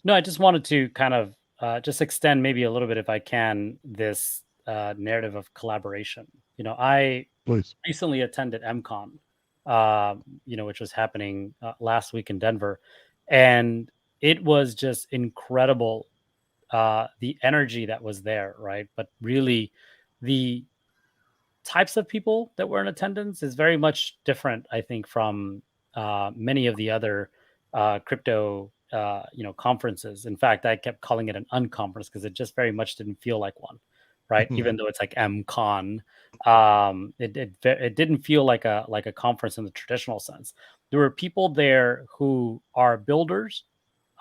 No, I just wanted to kind of just extend maybe a little bit, if I can, this narrative of collaboration. I Please. recently attended MCon, which was happening last week in Denver, and it was just incredible, the energy that was there, right? But really, the types of people that were in attendance is very much different, I think, from many of the other crypto, conferences. In fact, I kept calling it an unconference because it just very much didn't feel like one, right? Even though it's like MCon, it didn't feel like a conference in the traditional sense. There were people there who are builders.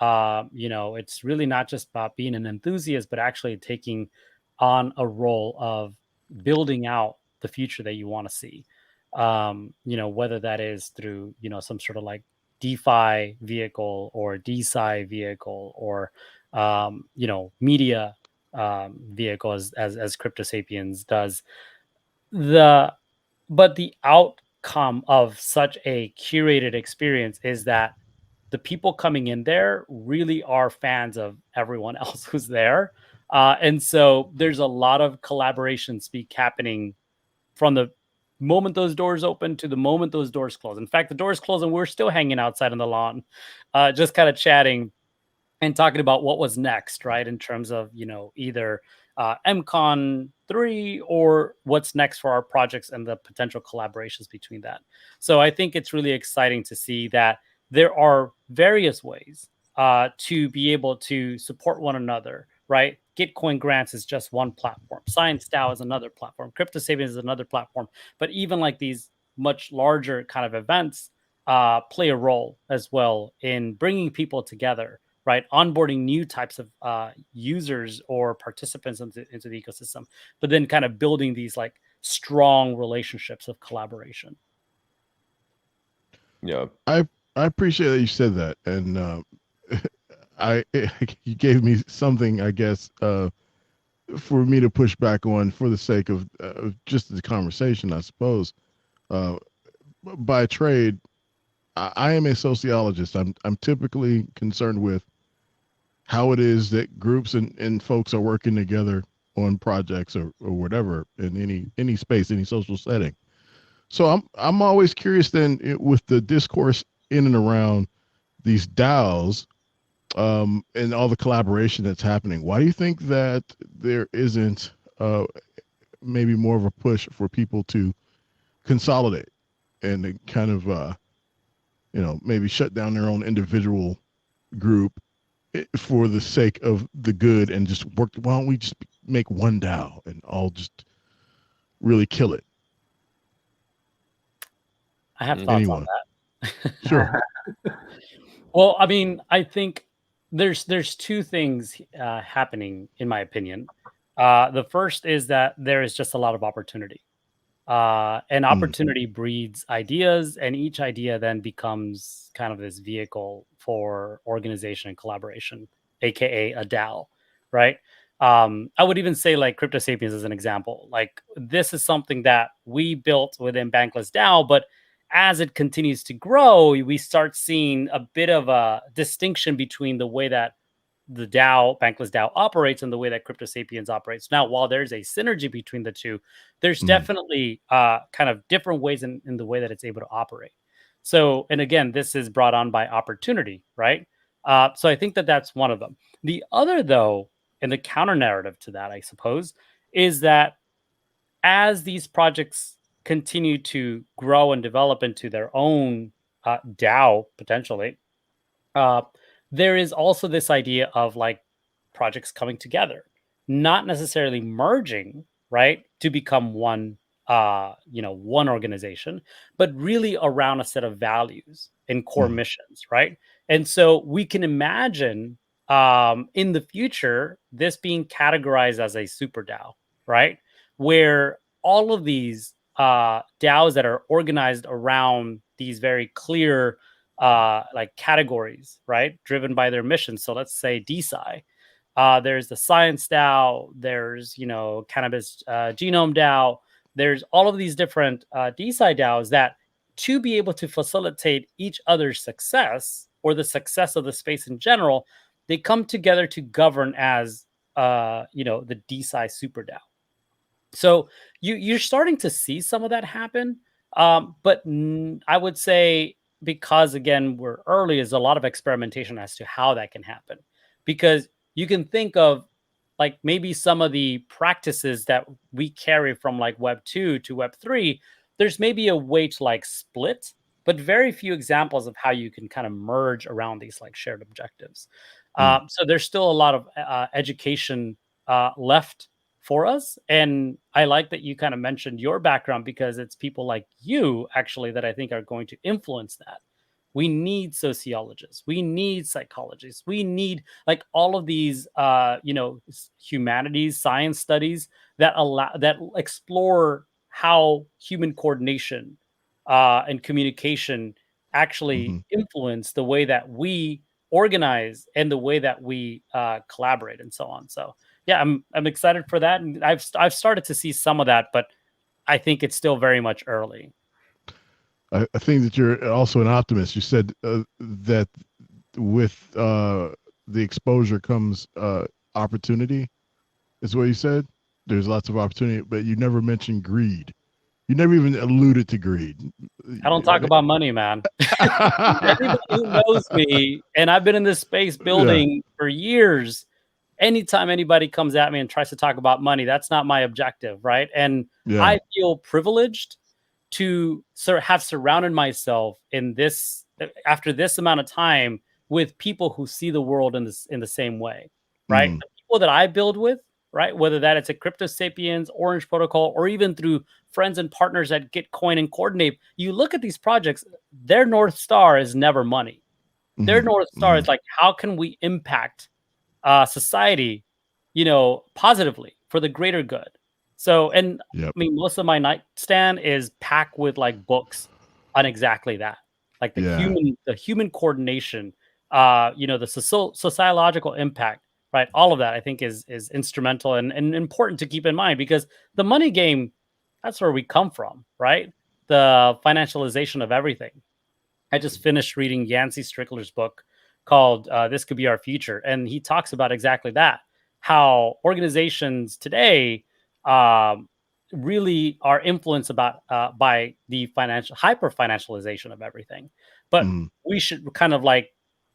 It's really not just about being an enthusiast, but actually taking on a role of building out the future that you want to see. Whether that is through, some sort of like DeFi vehicle or DeSci vehicle or, media vehicle as Crypto Sapiens does. The but the outcome of such a curated experience is that the people coming in there really are fans of everyone else who's there. And so there's a lot of collaboration speak happening from the moment those doors open to the moment those doors close. In fact, the doors close and we're still hanging outside on the lawn, just kind of chatting and talking about what was next, right? In terms of, either MCon 3 or what's next for our projects and the potential collaborations between that. So I think it's really exciting to see that there are various ways to be able to support one another, right? Gitcoin grants is just one platform. Science DAO is another platform. Crypto Savings is another platform. But even like these much larger kind of events play a role as well in bringing people together, right? Onboarding new types of users or participants into the ecosystem, but then kind of building these like strong relationships of collaboration. Yeah. I appreciate that you said that, and I you gave me something, I guess, for me to push back on for the sake of just the conversation, I suppose. Uh, by trade, I am a sociologist. I'm typically concerned with how it is that groups and folks are working together on projects or whatever in any space, any social setting. So I'm always curious then with the discourse in and around these DAOs and all the collaboration that's happening. Why do you think that there isn't maybe more of a push for people to consolidate and to kind of maybe shut down their own individual group for the sake of the good and just work? Why don't we just make one DAO and all just really kill it? I have thoughts on Anyone? that. Sure. Well, I mean, I think there's two things happening, in my opinion. The first is that there is just a lot of opportunity. And Mm, opportunity breeds ideas, and each idea then becomes kind of this vehicle for organization and collaboration, aka a DAO, right? I would even say like Crypto Sapiens as an example. Like this is something that we built within Bankless DAO, but as it continues to grow, we start seeing a bit of a distinction between the way that the DAO, Bankless DAO operates and the way that Crypto Sapiens operates. Now, while there's a synergy between the two, there's mm, definitely kind of different ways in the way that it's able to operate. So, and again, this is brought on by opportunity, right? So I think that that's one of them. The other, though, and the counter narrative to that, I suppose, is that as these projects continue to grow and develop into their own DAO potentially, uh, there is also this idea of like projects coming together, not necessarily merging, right, to become one, one organization, but really around a set of values and core mm, missions, right? And so we can imagine in the future this being categorized as a super DAO, right? Where all of these DAOs that are organized around these very clear like categories, right? Driven by their mission. So let's say DeSci. There's the Science DAO. There's Cannabis Genome DAO. There's all of these different DeSci DAOs that, to be able to facilitate each other's success or the success of the space in general, they come together to govern as the DeSci super DAO. So you're starting to see some of that happen, but I would say, because again we're early, is a lot of experimentation as to how that can happen, because you can think of like maybe some of the practices that we carry from like Web 2 to Web 3. There's maybe a way to like split, but very few examples of how you can kind of merge around these like shared objectives. Mm. So there's still a lot of education left for us. And I like that you kind of mentioned your background, because it's people like you actually that I think are going to influence that. We need sociologists, we need psychologists, we need like all of these humanities, science studies that explore how human coordination and communication actually Hmm. influence the way that we organize and the way that we collaborate and so on. So yeah, I'm excited for that, and I've started to see some of that, but I think it's still very much early. I think that you're also an optimist. You said that with the exposure comes opportunity, is what you said. There's lots of opportunity, but you never mentioned greed. You never even alluded to greed. I don't talk about money, man. Anybody who knows me, and I've been in this space Yeah, building for years, anytime anybody comes at me and tries to talk about money, that's not my objective, right? And yeah. I feel privileged to have surrounded myself in this after this amount of time with people who see the world in the same way, right? Mm, The people that I build with, right? Whether that it's a Crypto Sapiens, Orange Protocol, or even through friends and partners at Gitcoin and Coordinate, you look at these projects, their North Star is never money. Their hmm, North Star hmm. is like, how can we impact society, positively for the greater good? So, and Yep. I mean, most of my nightstand is packed with like books on exactly that, like Yeah. the human coordination, the sociological impact, right? All of that I think is instrumental and important to keep in mind, because the money game, that's where we come from, right? The financialization of everything. I just finished reading Yancey Strickler's book called "This Could Be Our Future," and he talks about exactly that. How organizations today really are influenced by the financial hyper financialization of everything, but Mm. we should kind of like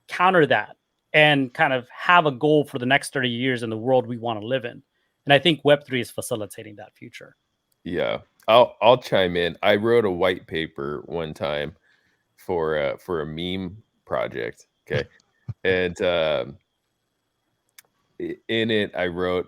counter that and kind of have a goal for the next 30 years in the world we want to live in. And I think Web3 is facilitating that future. Yeah. I'll chime in. I wrote a white paper one time for a meme project. Okay. And in it I wrote,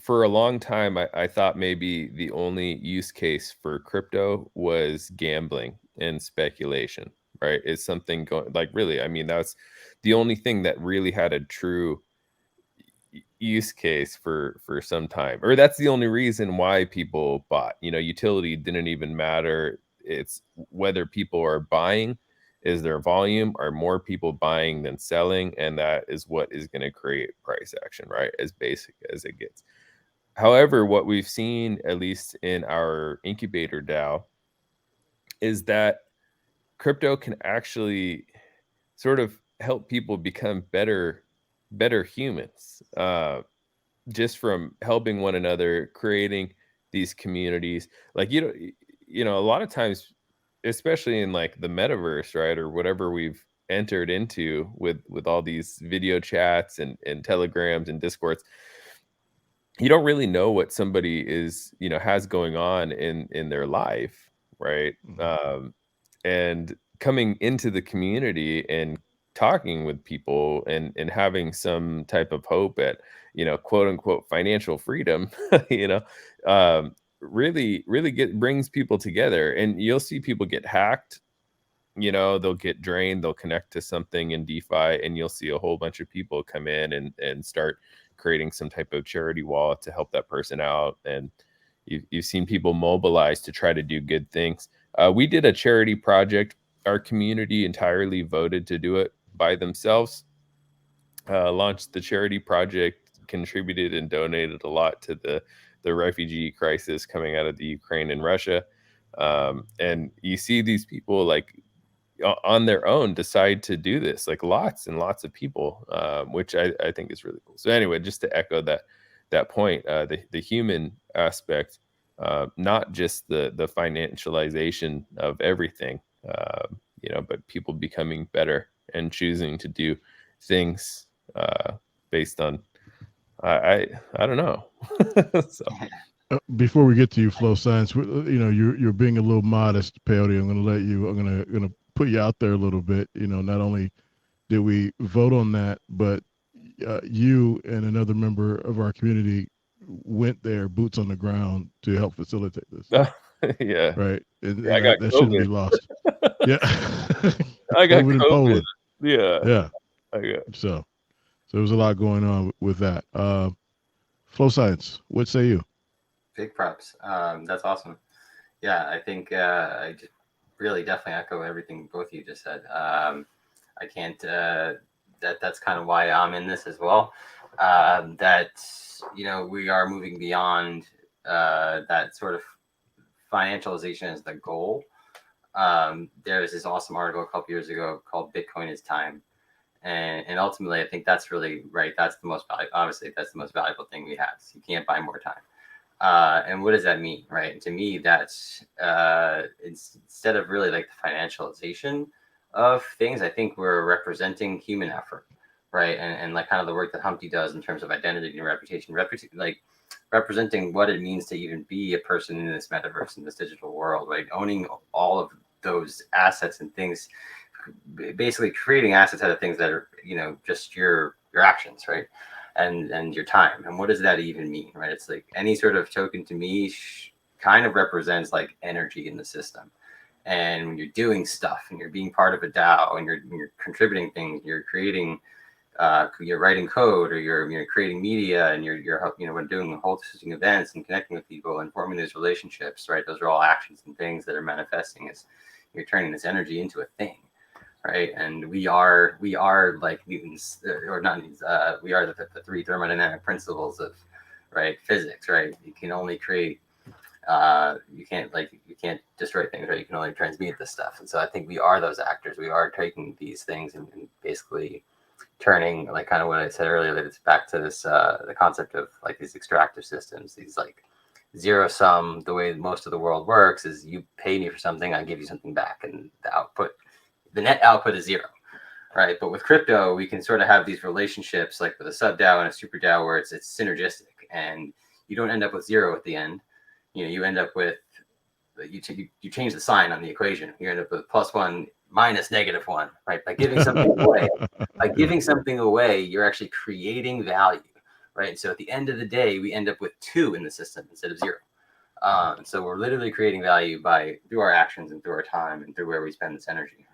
for a long time I thought maybe the only use case for crypto was gambling and speculation, right? It's something going, like, really, I mean, that's the only thing that really had a true use case for some time, or that's the only reason why people bought. Utility didn't even matter. It's whether people are buying, is there volume, are more people buying than selling, and that is what is going to create price action, right? As basic as it gets. However, what we've seen, at least in our incubator DAO, is that crypto can actually sort of help people become better humans, just from helping one another, creating these communities. Like, a lot of times, especially in like the metaverse, right, or whatever we've entered into with all these video chats and telegrams and discords, you don't really know what somebody is, has going on in their life, right? Mhm. And coming into the community and talking with people and having some type of hope at, quote unquote financial freedom, you know really brings people together. And you'll see people get hacked, they'll get drained, they'll connect to something in DeFi, and you'll see a whole bunch of people come in and start creating some type of charity wallet to help that person out. And you've seen people mobilize to try to do good things. We did a charity project. Our community entirely voted to do it by themselves. Launched the charity project, contributed and donated a lot to the refugee crisis coming out of the Ukraine and Russia. And you see these people like on their own decide to do this, like lots and lots of people, which I think is really cool. So anyway, just to echo that point, the human aspect, not just the financialization of everything, but people becoming better and choosing to do things based on I don't know. So Before we get to you, Flow Science, you're being a little modest, Peyote. I'm gonna put you out there a little bit. Not only did we vote on that, but you and another member of our community went there, boots on the ground, to help facilitate this. Yeah, right, and I got that shouldn't be COVID. lost. Yeah, I got COVID in COVID. Poland. Yeah. So there was a lot going on with that. Flow Science, what say you? Big props. That's awesome. Yeah, I think I just really definitely echo everything both of you just said. I can't. That's kind of why I'm in this as well. That we are moving beyond that sort of financialization as the goal. There's this awesome article a couple years ago called "Bitcoin is Time." And ultimately, I think that's really right. That's the most valuable. Obviously, that's the most valuable thing we have. So you can't buy more time. And what does that mean, right? And to me, that's instead of really like the financialization of things, I think we're representing human effort, right? And like kind of the work that Humpty does in terms of identity and reputation, like representing what it means to even be a person in this metaverse, in this digital world, right? Owning all of those assets and things, basically creating assets out of things that are just your actions, right, and your time. And what does that even mean, right? It's like any sort of token to me kind of represents like energy in the system. And when you're doing stuff and you're being part of a DAO and you're contributing things, you're creating you're writing code, or you're creating media, and you're when doing hosting events and connecting with people and forming those relationships, right? Those are all actions and things that are manifesting as you're turning this energy into a thing. Right, and we are like Newton's, or not Newton's. We are the three thermodynamic principles of physics. Right, you can only create. You can't destroy things. Right, you can only transmute this stuff. And so I think we are those actors. We are taking these things and basically turning, like kind of what I said earlier, that it's back to this the concept of like these extractive systems. These like zero sum. The way most of the world works is you pay me for something, I give you something back, and the net output is zero, right? But with crypto, we can sort of have these relationships like with a sub DAO and a super DAO where it's synergistic, and you don't end up with zero at the end. You end up with you change the sign on the equation. You end up with +1 minus -1, right? By giving something away, you're actually creating value, right? And so at the end of the day, we end up with 2 in the system instead of 0. So we're literally creating value through our actions and through our time and through where we spend this energy,